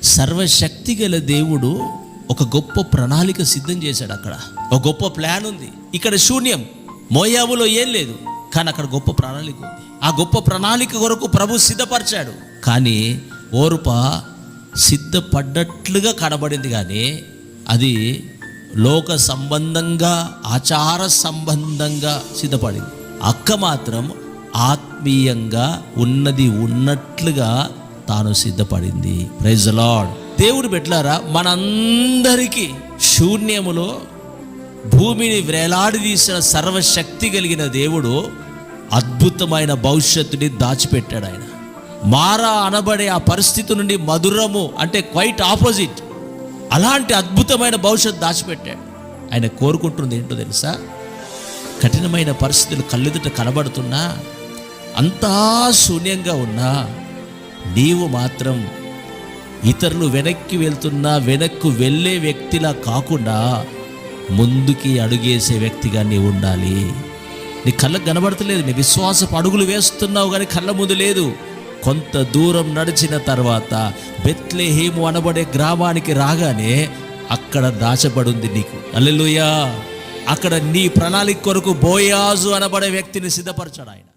సర్వశక్తి గల దేవుడు ఒక గొప్ప ప్రణాళిక సిద్ధం చేశాడు. అక్కడ ఒక గొప్ప ప్లాన్ ఉంది. ఇక్కడ శూన్యం, మోయాబులో ఏం లేదు, కానీ అక్కడ గొప్ప ప్రణాళిక ఉంది. ఆ గొప్ప ప్రణాళిక కొరకు ప్రభు సిద్ధపరిచాడు. కానీ ఓర్ప సిద్ధపడ్డట్లుగా కనబడింది, కానీ అది లోక సంబంధంగా, ఆచార సంబంధంగా సిద్ధపడింది. అక్క మాత్రం ఆత్మీయంగా ఉన్నది ఉన్నట్లుగా తాను సిద్ధపడింది. Praise the lord. దేవుడు బిడ్డలారా, మనందరికీ శూన్యములో భూమిని వేలాడదీసిన సర్వశక్తి కలిగిన దేవుడు అద్భుతమైన భవిష్యత్తుని దాచిపెట్టాడు. ఆయన మారా అనబడే ఆ పరిస్థితి నుండి మధురము అంటే క్వైట్ ఆపోజిట్, అలాంటి అద్భుతమైన భవిష్యత్తు దాచిపెట్టాడు. ఆయన కోరుకుంటుంది ఏంటో తెలుసా? కఠినమైన పరిస్థితులు కళ్ళెదుట కనబడుతున్నా, అంతా శూన్యంగా ఉన్నా, నీవు మాత్రం ఇతరులు వెనక్కి వెళ్తున్నా వెనక్కు వెళ్ళే వ్యక్తిలా కాకుండా ముందుకి అడుగేసే వ్యక్తిగా నీవు ఉండాలి. నీ కళ్ళకు కనబడతలేదు, నీ విశ్వాసపు అడుగులు వేస్తున్నావు కానీ కళ్ళ ముందు లేదు. కొంత దూరం నడిచిన తర్వాత బెత్లెహేము అనబడే గ్రామానికి రాగానే అక్కడ దాచబడింది నీకు. హల్లెలూయా. అక్కడ నీ ప్రణాళిక కొరకు బోయాజు అనబడే వ్యక్తిని సిద్ధపరచాడు ఆయన.